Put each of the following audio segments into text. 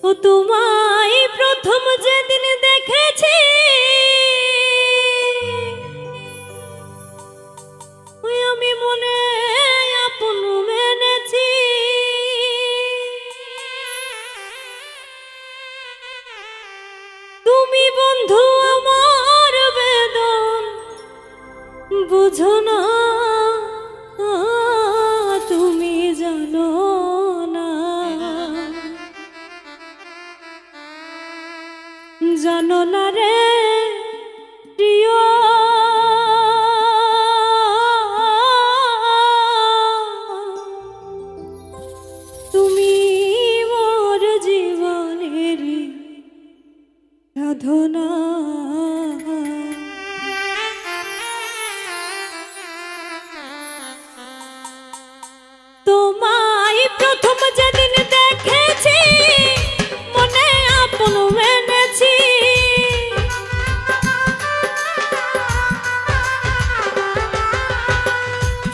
ও তোমায় প্রথম যেদিন দেখেছি ওই আমি মনে আপন মেনেছি। তুমি বন্ধু আমার বেদন বুঝো না, তুমি জানো না, জানো না রে প্রিয়, তুমি মোর জীবনের সাধনা। তোমায় প্রথম যেদিন দেখেছি মনে আপন মেনেছি।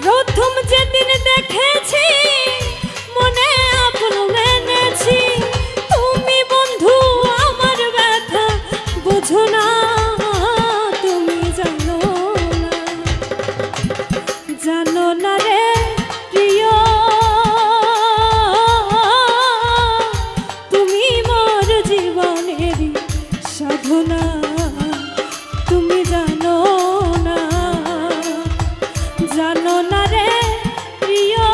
প্রথম যেদিন দেখেছি মনে আপন মেনেছি। তুমি বন্ধু আমার ব্যথা বুঝো না, তুমি জানো না, জানো না রে প্রিয়, তুমি মোর জীবনের সাধনা। তুমি জানো না, জানো না রে প্রিয়,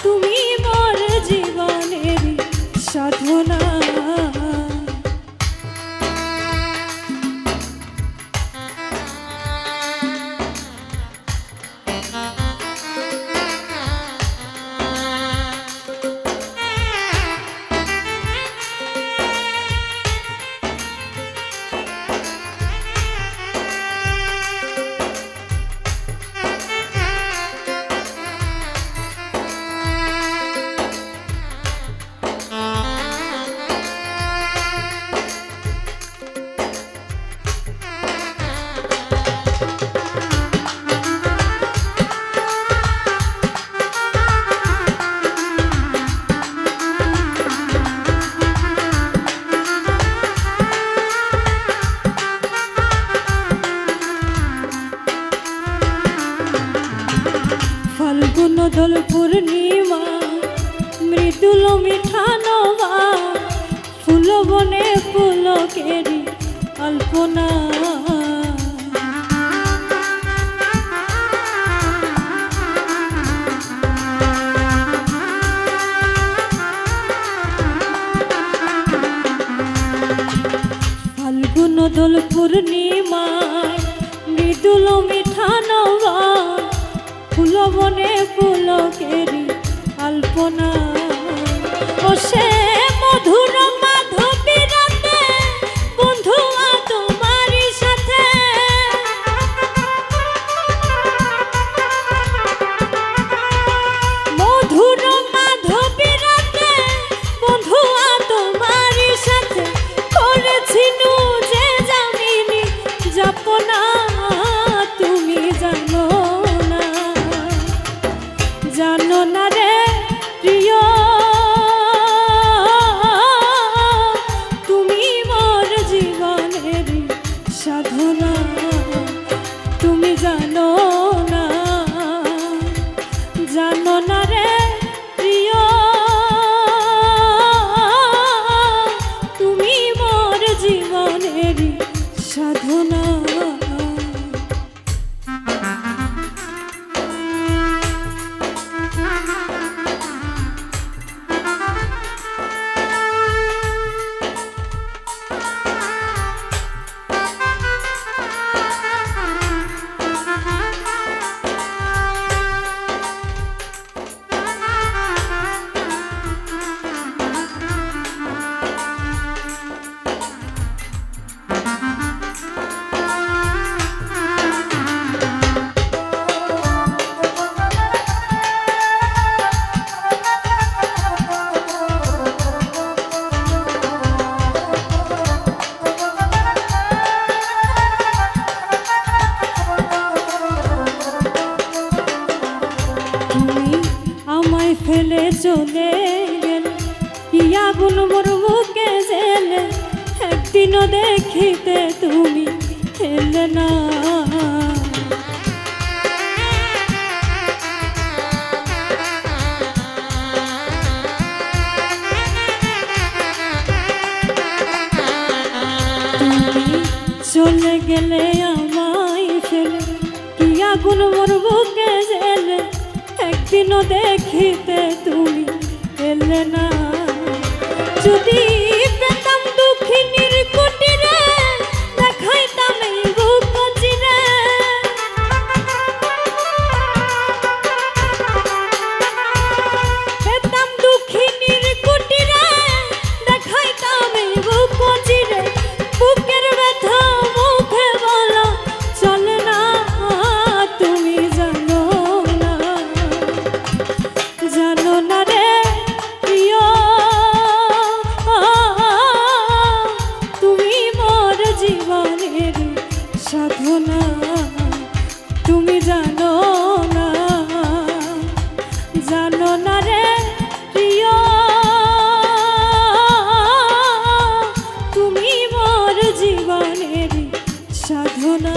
তুমি মোর জীবনের সাধনা। ফাল্গুন দোল পূর্ণিমা মৃদুল মিঠা নবা, ফুল বনে পুলকেরি আলপনা। ফাল্গুন দোল পূর্ণিমা মৃদুল মিঠা নবা, ফুল বনে পুলকেরি আলপনা। ও সে মধুর মাধবী রাতে বন্ধু তোমারই সাথে, মধুর মাধবী রাতে বন্ধু তোমারই সাথে করেছিনু যে জামিনী যাপনা। তুমি জানো না, জানো না রে প্রিয়, তুমি মোর জীবনের সাধনা। তুমি জানো না, জানো না রে প্রিয়, তুমি মোর জীবনের সাধনা। আমায় ফেলে চলে গেলে, কি আগুন মোর বুকে জেলে, একদিনও দেখিতে তুমি এলে না। চলে গেলে আমায় ফেলে, কি আগুন মোর বুকে জেলে, একদিনও দেখিতে তুমি এলে না। যদি পেতাম দুঃখিনীর কুটিরে, দেখাইতাম এই বুক চিরে। পেতাম দুঃখিনীর কুটিরে, দেখাইতাম এই বুক চিরে। বুকের ব্যথা মুখে বলা চলে না, তুমি জানো না, জানো না রে প্রিয়, তুমি মোর জীবনের সাধনা, তুমি জানো না, জানো না রে প্রিয়, তুমি মোর জীবনের সাধনা।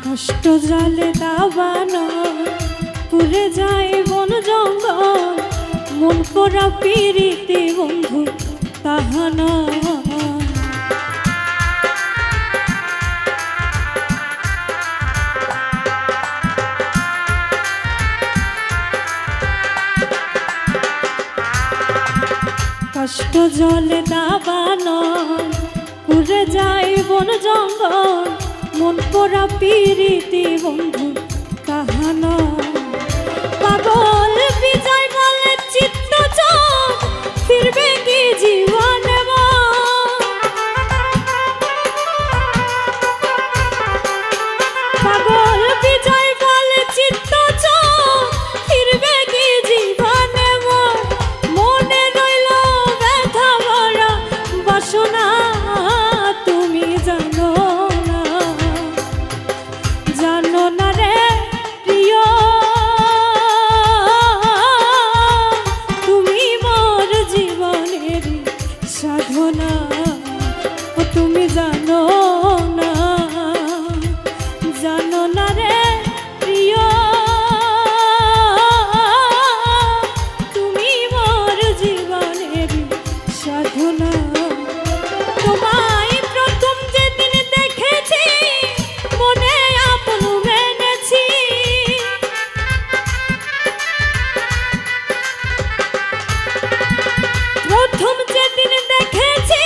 কষ্ট জালে দাবানো, পুড়ে যায় বন জঙ্গল, মন করা পীড়িতে বন্ধু তাহা নয়। কষ্ট জলে দাবানো, পুড়ে যায় বন জঙ্গল, মন পড়া পীড়িতে বন্ধু তাহা নয়। পাগল বিজয় বলে চিত্ত চোখ, ফিরবে কি জীবনে পাগল বিজয় বলে চিত্ত চোখ, ফিরবে কি জীবনে মনে রইল ব্যথা ভরা বাসনা, তুমি জানো না, জানো না রে প্রিয়, তুমি মোর জীবনের সাধনা, তুমি জানো না, জানো না রে প্রিয়, তুমি মোর জীবনের সাধনা। তোমায় প্রথম যেদিন দেখেছি, মনে আপন মেনেছি। প্রথম যেদিন দেখেছি,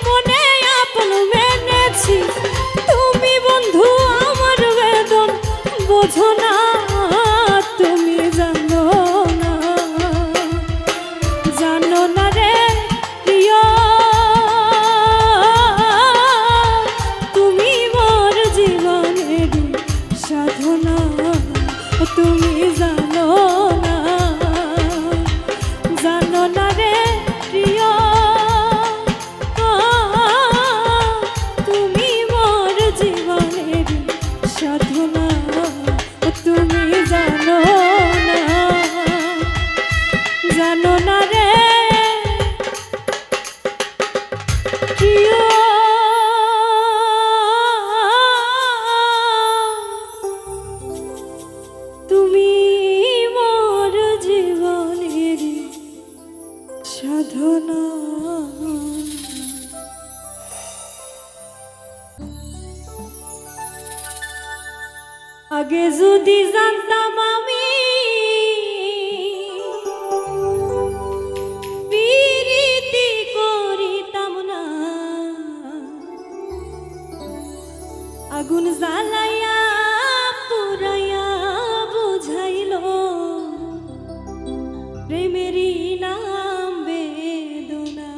মনে আপন মেনেছি। তুমি বন্ধু আমার বেদন বোঝো না, তুমি জানো না, জানো না রে প্রিয়, তুমি মোর জীবনের সাধনা, তুমি জানো না, জানো না রে প্রিয়, তুমি মোর জীবনের সাধনা, তুমি জানো না, জানো না রে প্রিয়, তুমি জানতাম আমি প্রীতি করিতাম না, আগুন জ্বালাইয়া পুরাইয়া বুঝাইল প্রেমেরই নাম বেদনা।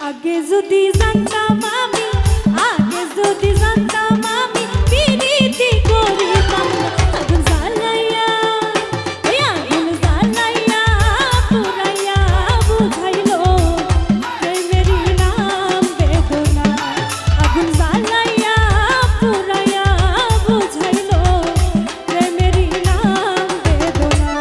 আগে যদি জানতাম আমি, আগে যদি জানতাম আমি প্রীতি করিতাম না, আগুন জ্বালাইয়া এই আগুন জ্বালাইয়া পুরাইয়া বুঝাইল প্রেমেরই নাম বেদনা। আগুন জ্বালাইয়া পুরাইয়া বুঝাইল প্রেমেরই নাম বেদনা।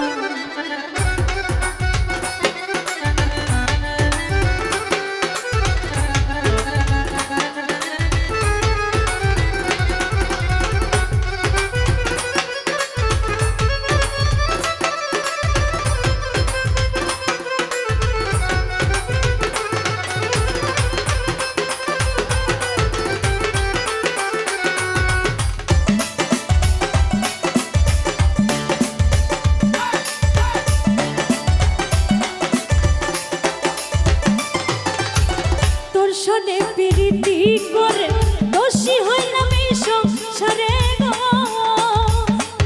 শোনে প্রীতি করে দোষী হইলাম এই সংসারে গো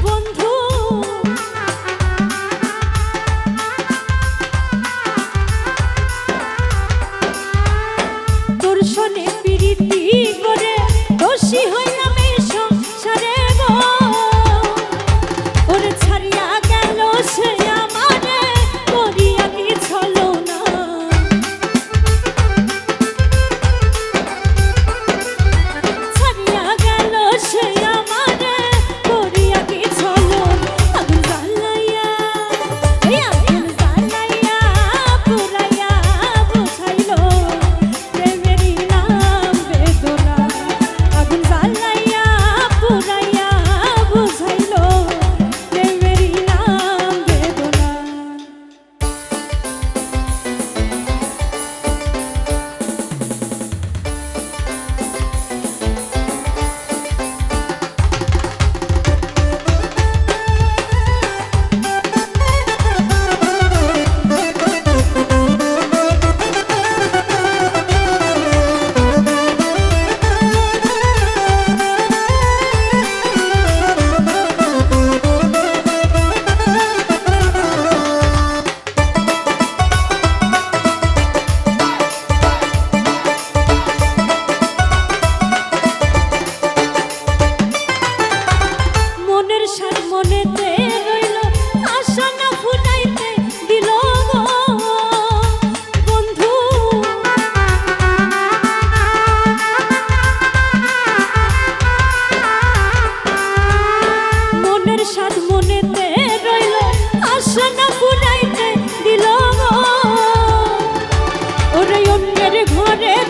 বন্ধু। তোর শোনে প্রীতি করে দোষী হইলাম এই সংসারে গো। ওরে ছাড়িয়া গেল সে আমারে করিয়া কি ছলো না।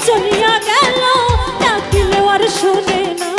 চলিয়া গেল ডাকিলেও আর শোনে না।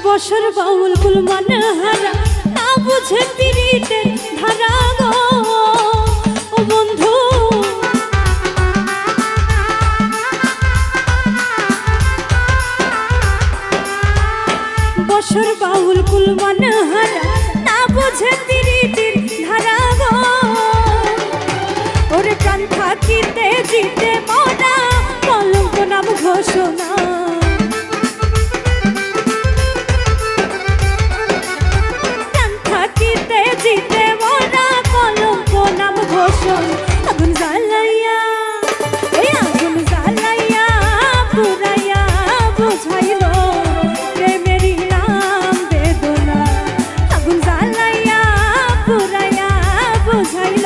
বসর বাউল কুলমান হারা না বুঝে পিরিতের ধারা গো ও বন্ধু বসর বাউল কুলমান হারা না বুঝে পিরিতের ধারা গো ওরে প্রাণ থাকিতে জিতে মরা কলঙ্ক নাম ঘোষণা জিতে মোরা কলঙ্ক নাম ঘোষণ আগুন জ্বালাইয়া এই আগুন জ্বালাইয়া পুরাইয়া বুঝাইল প্রেমেরই নাম বেদনা আগুন জ্বালাইয়া পুরাইয়া বুঝাইল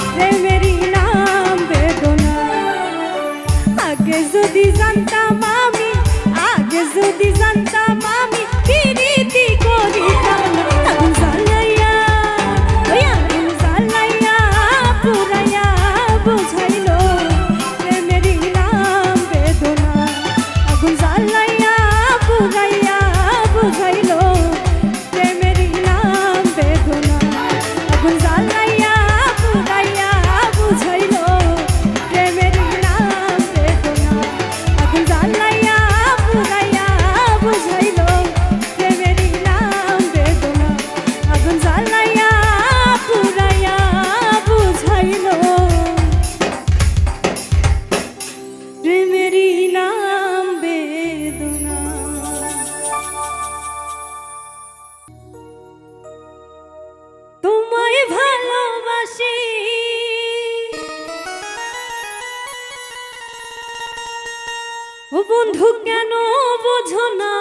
প্রেমেরই নাম বেদনা আগে যদি জানতাম আমি আগে যদি জানতাম আমি প্রীতি করিতাম না আগুন জ্বালাইয়া ওই আগুন জ্বালাইয়া পুরাইয়া বুঝাইল প্রেমেরই নাম বেদনা আগুন জ্বালাইয়া পুরাইয়া বুঝাইল প্রেমেরই নাম বেদনা আগুন জ্বালাইয়া পুরাইয়া বুঝাইল প্রেমেরই নাম বেদনা আগুন জ্বালাইয়া পুরাইয়া বুঝাইল প্রেমেরই নাম বেদনা আগুন জ্বালাইয়া পুরাইয়া বুঝাইল প্রেমেরই নাম বেদনা তোমায় ভালোবাসি ও বন্ধু কেন বোঝো না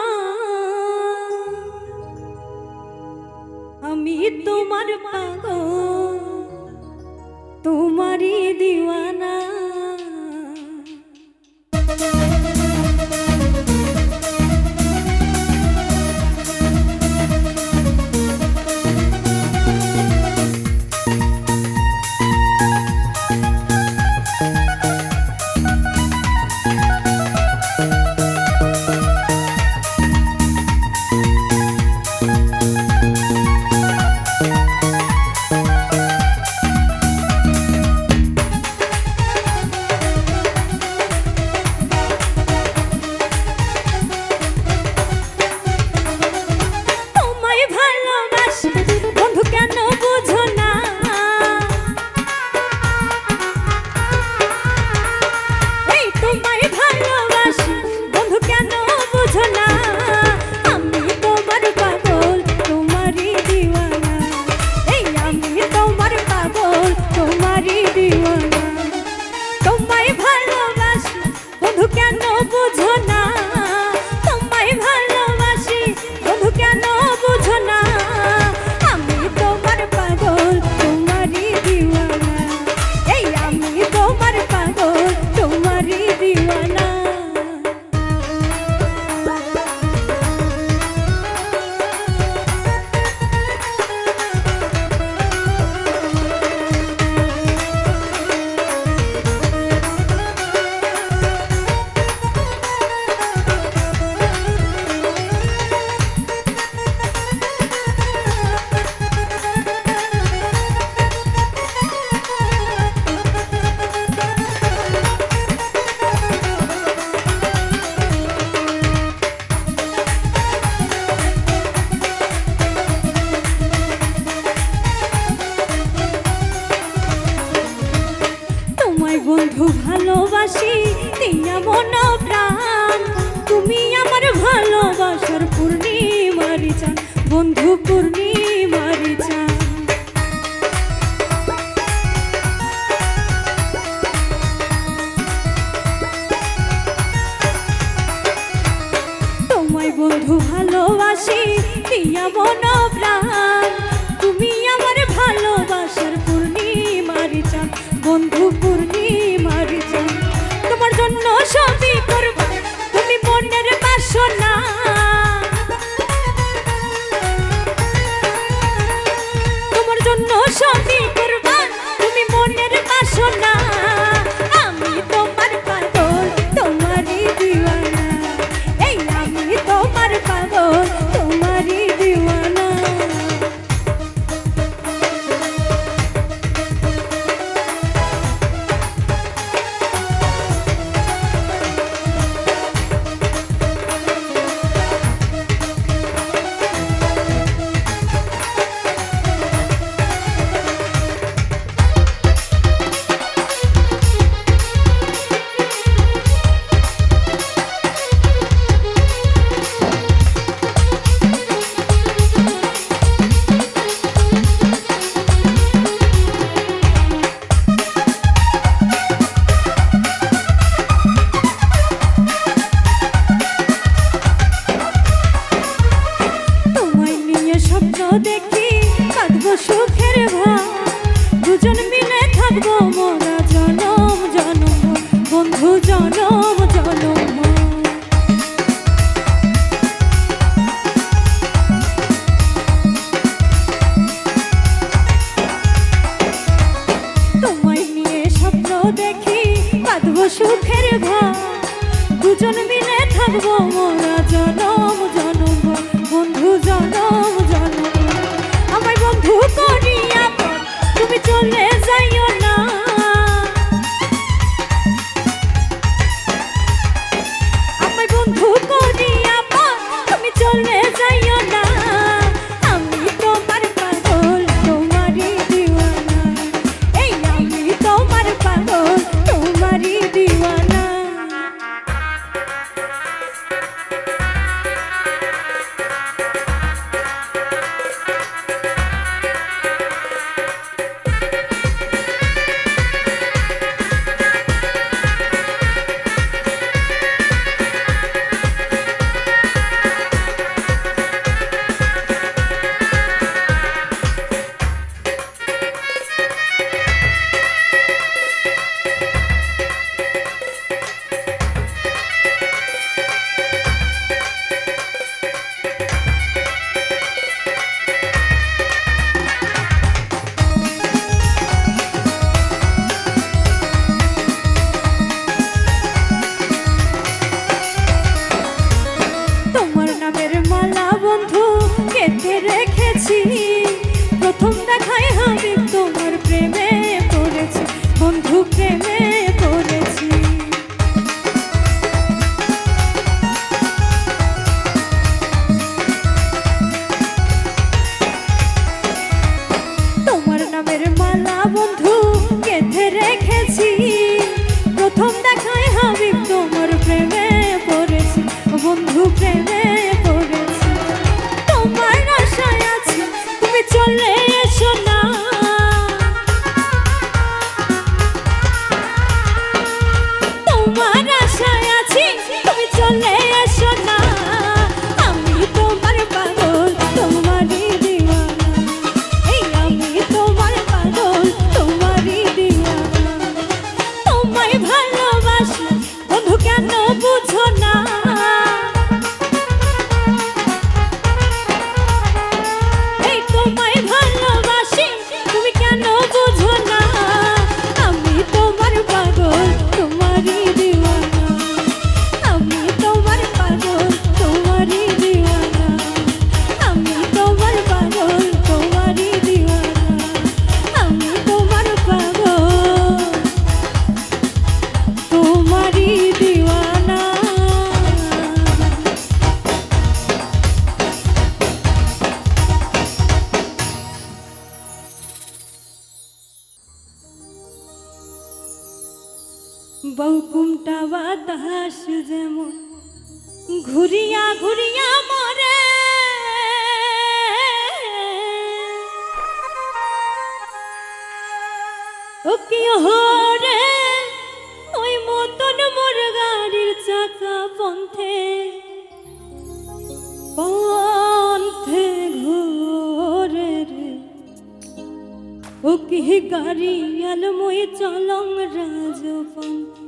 আমি তোমার পাগল তোমারই দিওয়ানা বন্ধু ভালোবাসি দিয়া মন প্রাণ তুমি আমার ভালোবাসার পূর্ণিমার চান বন্ধু পূর্ণিমার চান তোমায় বন্ধু ভালোবাসি দিয়া মন প্রাণ তুমি আমার ভালোবাসার পূর্ণিমার চান বন্ধু পূর্ণিমার চান তোমার জন্য সবই করব তুমি মনের বাসনা তোমার জন্য সবই করব তুমি মনের বাসনা আমি তোমার পাগল তোমারই দিওয়ানা এই আমি তোমার পাগল দুজন মিলে থাকবো মোরা জনম জনম, বন্ধু জনম জনম। আমায় বন্ধু করিয়া তুমি চলে যাইও না, আমায় বন্ধু করিয়া তুমি চলে যাইও না। আমি তোমার পাগল, তোমারই দিওয়ানা, এই আমি তোমার পাগল, তোমারই দিওয়ানা। রেখেছি প্রথম দেখায় আমি তোমার প্রেমে পড়েছি, বন্ধু প্রেমে পড়েছি। তোমার নামের মালা বন্ধু গেঁথে রেখেছি, প্রথম দেখায় আমি তোমার প্রেমে পড়েছি, বন্ধু প্রেমে পড়েছি। তোমার আশায় আছি তুমি চলে এসো না, তোমার আশায় আছি তুমি চলে এসো না। আমি তোমার পাগল, তোমারই দিওয়ানা, এই আমি তোমার পাগল, তোমারই দিওয়ানা। তোমায় ভালোবাসি বন্ধু কেন বুঝো না, বউকুমটা বাতাস যেমন ঘুরিয়া ঘুরিয়া মরে, ও কি হরে ওই মতন মোর গাড়ির চাকা পন্থে পন্থে ঘোরে রে, ও কি গাড়ি আলময় চলং রাজপন্থে।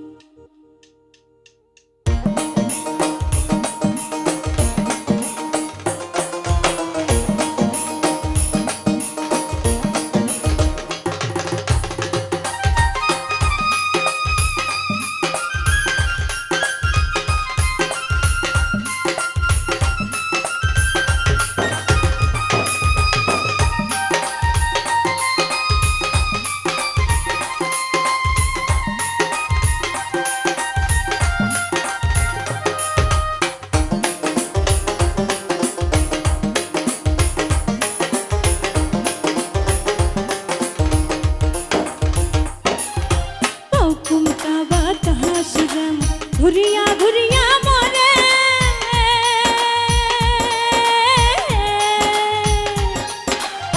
ঘুরিয়া ঘুরিয়া মরে,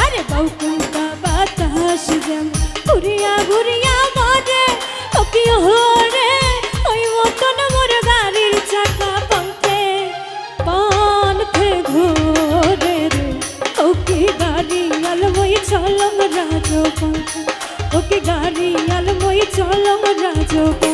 আরে বউকুমটা বাতাস যেমন ঘুরিয়া ঘুরিয়া মরে, ও কি হরে ওই মতন মোর গাড়ির চাকা পন্থে পন্থে ঘোরে রে, ও কি গাড়ি আলময় চলং রাজপন্থে, ও কি গাড়ি আলময় চলং রাজপন্থে।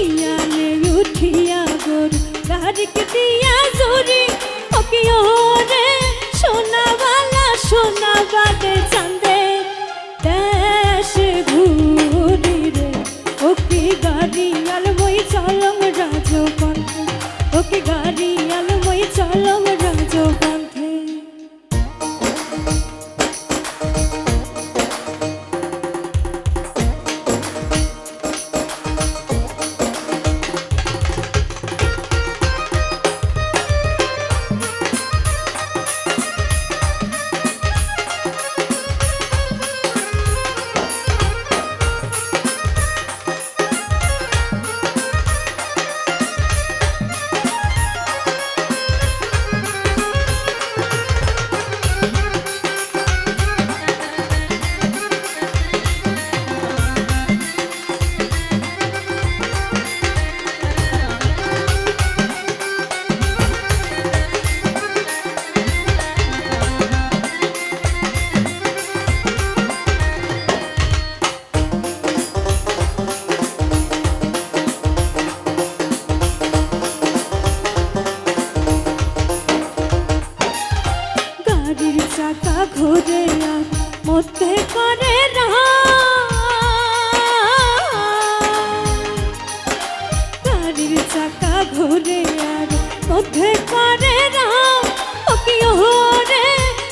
শিয়ালে উঠিয়া গরু গাড়িকে দিয়া জুরি ওকে ওরে সোনাবালা সোনাবাদে চাঁদে দেশ ঘুরি রে ওকে গাড়ি আলমই চলম রাজপন্থে ওকে গাড়ি আলমই চলম রাজপন্থে চাকা ঘুরে মধ্যে করে গাড়ির চাকা ঘুরে আর মধ্যে করে ওকে ওরে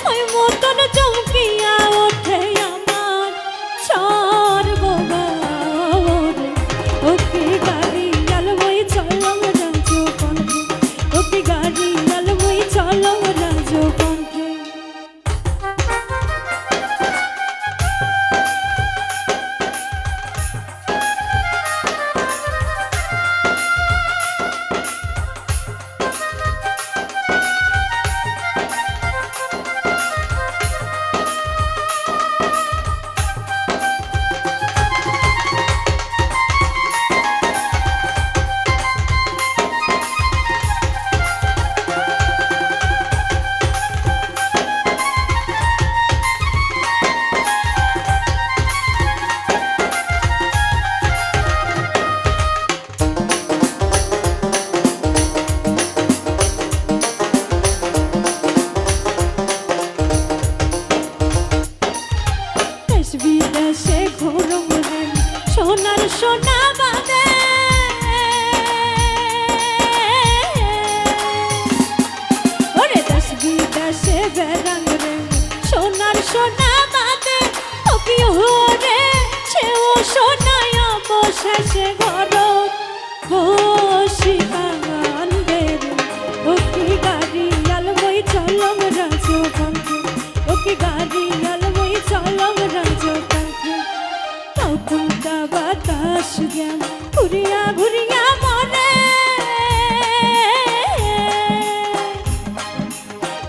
ওই মতন চমকিয়া ওঠে আমার সর্বরে ওকে গাড়ি আলমই চলম রাজপন্থে ওকে গাড়ি আলমই চলম রাজপন্থে বিদেশে ঘুরুম রে সোনার সোনা বাদে ওরে দেশ বিদেশে বেড়াং রে সোনার সোনা বাদে ওকে ওরে সেও সোনায় অবশেষে ঘর বসি কান্দে রে ওকে গাড়ি আলমই চলম রাজপন্থে ওকে গাড়ি আলমই চলম রাজপন্থে তখনটা বাতাস জ্ঞান ঘুরিয়া ঘুরিয়া মরে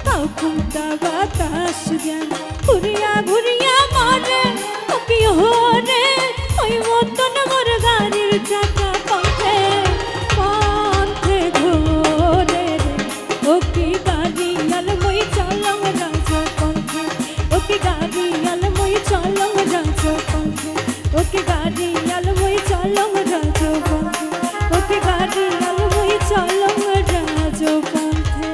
তখনটা বাতাস জ্ঞান ঘুরিয়া ঘুরিয়া মরে ওকে ওরে ওই মতন মোর গাড়ির চাকা পথে পথে ঘোরে রে ওকে গাড়ি আলমই চলম রাজপন্থে ওকে গাড়ি আলমই চলম রাজপন্থে ওকে গাড়ি আলমই চলম রাজপন্থে ওকে গাড়ি আলমই চলম রাজপন্থে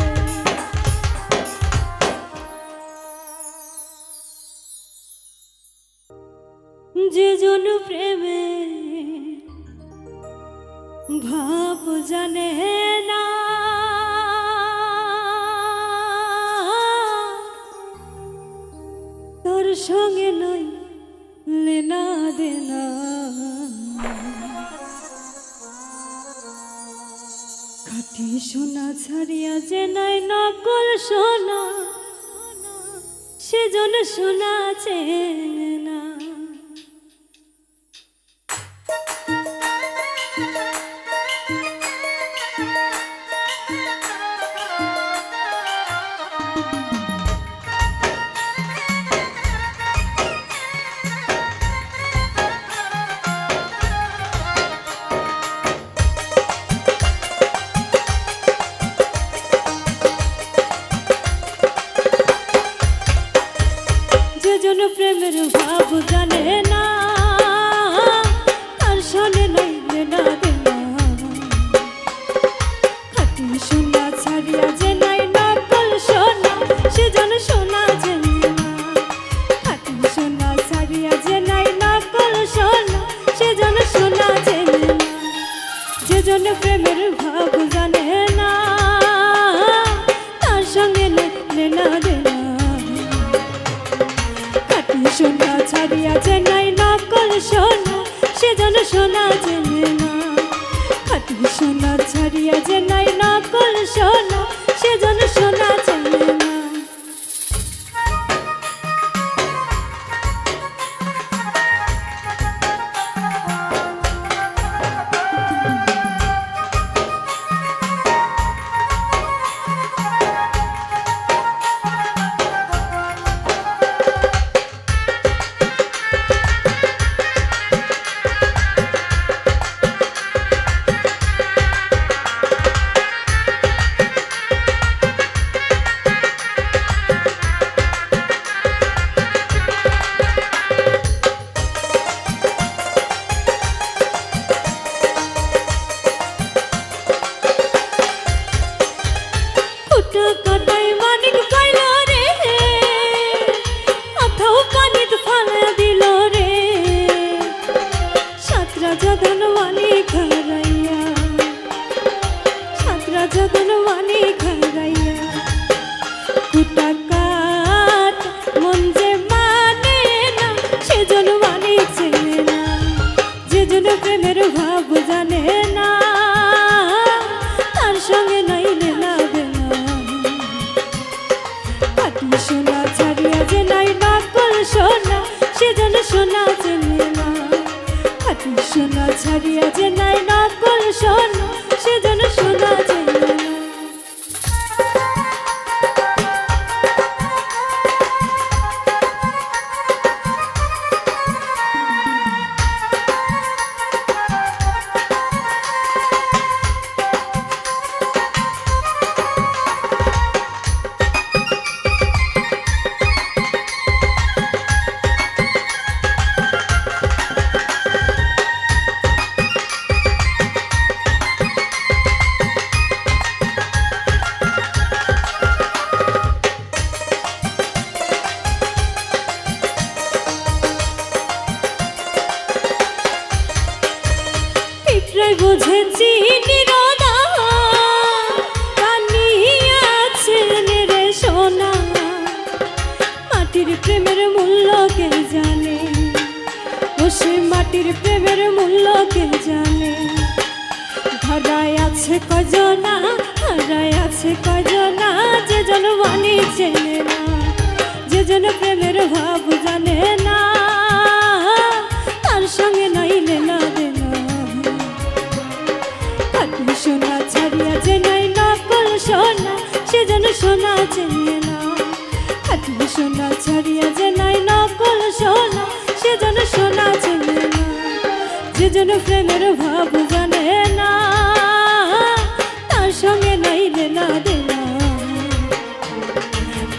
যে জন প্রেমে ভাব জানে না তোর সঙ্গে নয় লেনা দেনা খাঁটি সোনা ছাড়িয়া যে নাই নকল সোনা সেজন সোনা চেনে না প্রেমের জন প্রেমের ভাব জানে না, তার সঙ্গে লেনা দেনা। খাঁটি সোনা ছাড়িয়া যে নাই নকল সোনা, সেজন সোনা চেনে না। খাঁটি সোনা ছাড়িয়া যে নাই নকল সোনা, সেজন সোনা চেনে না। প্রেমের ভাব জানে না, তার সঙ্গে নাই লেনা দেনা। খাঁটি সোনা ছাড়িয়া যে নাই নকল সোনা, সেজন সোনা চেনে না। খাঁটি সোনা ছাড়িয়া যে নাই নকল সোনা, সেজন সোনা চেনে না। বুঝেছি নিরোদান কানিয়াছেন রে সোনা, মাটির প্রেমের মূল্য কে জানে, ও সে মাটির প্রেমের মূল্য কে জানে। ধরায় আছে কজনা, ধরায় আছে কজনা, যে জন মানি চেনে না, যে জন প্রেমের ভাব জানে না, তার সঙ্গে নাই লেনা দেনা। খাঁটি সোনা ছাড়িয়া যে নাই নকল সোনা, সেজন সোনা চেনে না। খাঁটি সোনা ছাড়িয়া যে নাই নকল সোনা, সেজন সোনা চেনে না। যে জন প্রেমের ভাব জানে না, তার সঙ্গে নাই লেনা দেনা।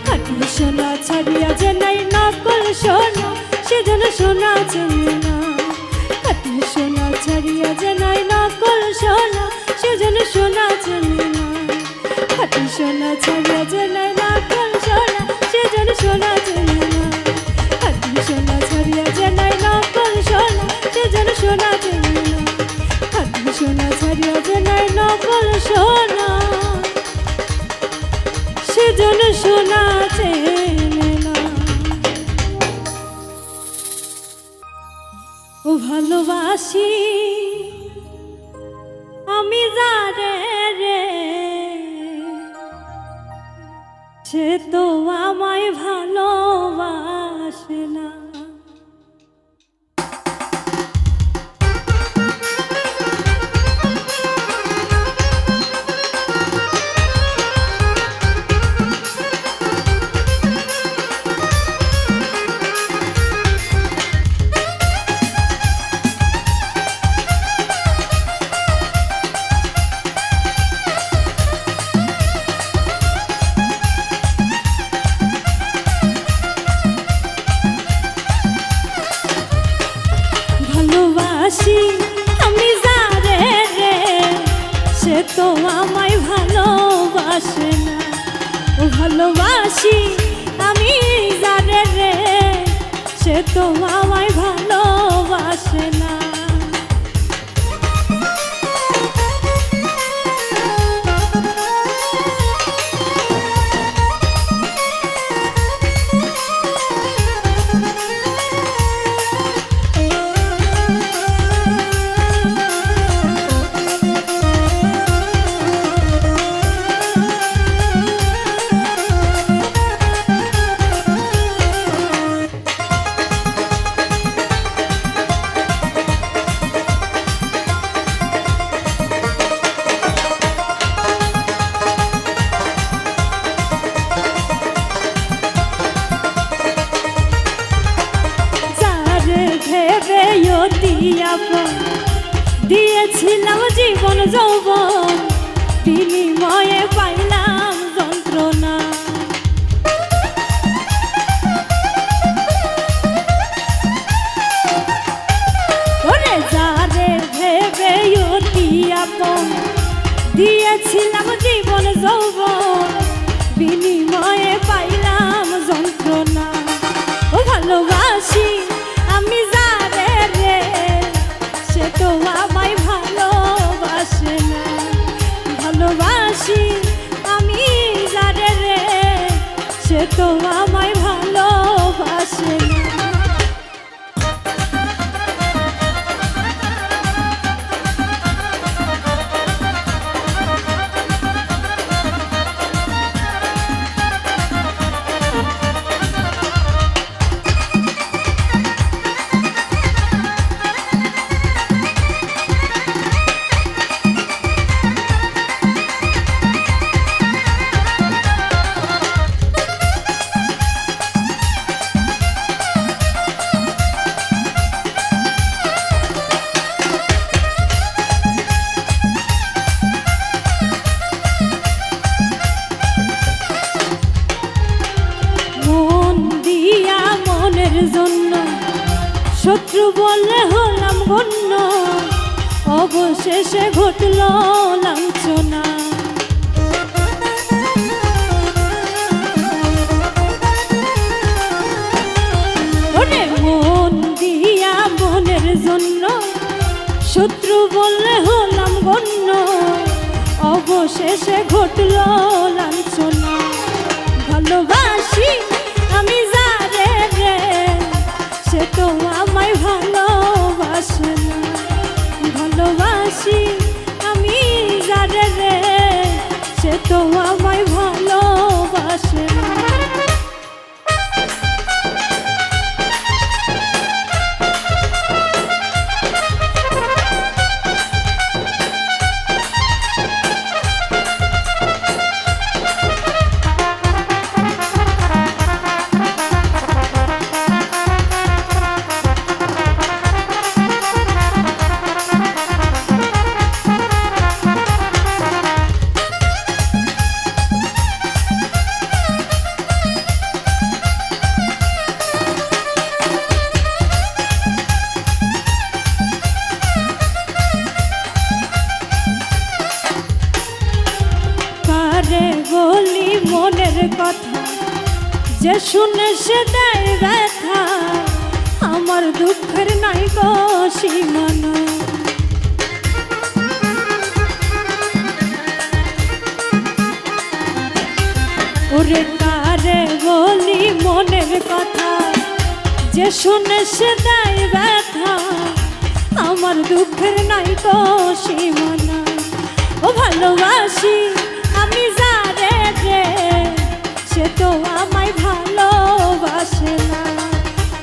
খাঁটি সোনা ছাড়িয়া যে নাই নকল সোনা, সেজন সোনা চেনে না। খাঁটি সোনা ছাড়িয়া যে নাই নকল সোনা, সেজন সোনা চেনে না। খাঁটি সোনা ছাড়িয়া যে নাই নকল সোনা, সেজন সোনা চেনে না। খাঁটি সোনা ছাড়িয়া যে নাই নকল সোনা, সেজন সোনা চেনে না। খাঁটি সোনা ছাড়িয়া যে নাই নকল সোনা, সেজন সোনা চেনে না। ও ভালোবাসি আমি যারে রে, সে তো আমায় ভালোবাসে না। আমি যারে রে, সে তো আমায় ভালোবাসে না। ও ভালোবাসি আমি যারে রে, সে তো আমায় ভালোবাসে না। যৌবন বিনিময়ে পাইলাম যন্ত্রণা। ওরে যারে ভেবে অতি আপন দিয়েছিলাম জীবন যৌবন বিনিময়ে পাইলাম যন্ত্রণা। ও ভালোবাসি আমি যারে রে সে তো আমায় ভালোবাসে না। ভালোবাসি আমি যারে রে সে তো আমায় ভালোবাসে না। জন্য শত্রু বললে হলাম গণ্য অবশেষে ঘটল লাঞ্ছনা। ওরে মন দিয়া মনের জন্য শত্রু বললে হলাম গণ্য অবশেষে ঘটল লাঞ্ছনা। ভালোবাসি আমি যারে রে সে তো আমায় ভালোবাসে না। ভালোবাসি আমি যারে রে সে তো আমায় ভালোবাসে না। বলি মনের কথা যে শুনে সে দেয় ব্যথা আমার দুঃখের নাই গো সীমানা। ওরে কারে বলি মনের কথা যে শুনে সে দেয় ব্যথা আমার দুঃখের নাই গো সীমানা। ও ভালোবাসি আমি যারে রে সে তো আমায় ভালোবাসে না।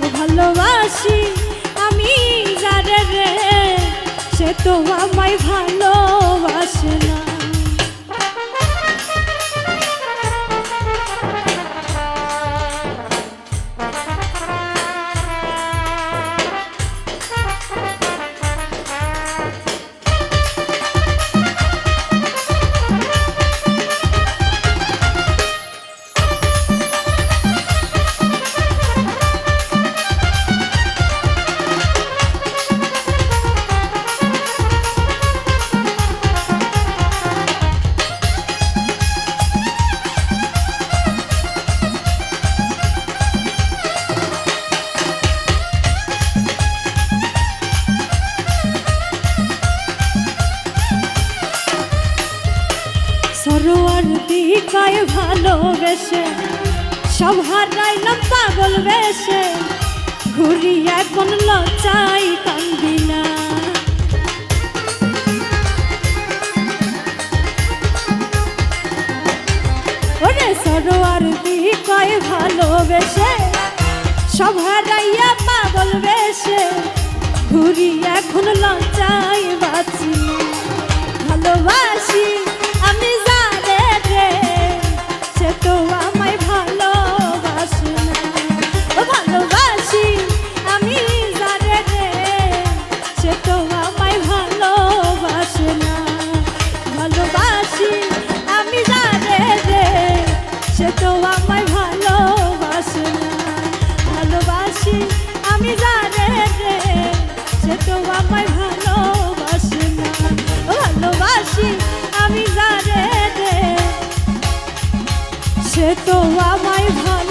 ও ভালোবাসি আমি যারে রে সে তো আমায় ভালোবাসে না। সরোয়ার দিকায় ভালোবেসে সব হারাইলাম পাগল বেশে ঘুরি এখন লজ্জাই কান্দি না। ওরে সরোয়ার দিকায় ভালোবেসে সব হারাইয়া পাগল বেশে ঘুরি এখন লজ্জাই বাঁচি। ভালোবাসি আমি যারে রে সে তো আমায় ভালোবাসে না। ও ভালোবাসি আমি যারে রে সে তো আমায় ভালোবাসে না। আমায় ভালোবাসে না। ভালোবাসি আমি যারে রে, সে তো আমায় ভালো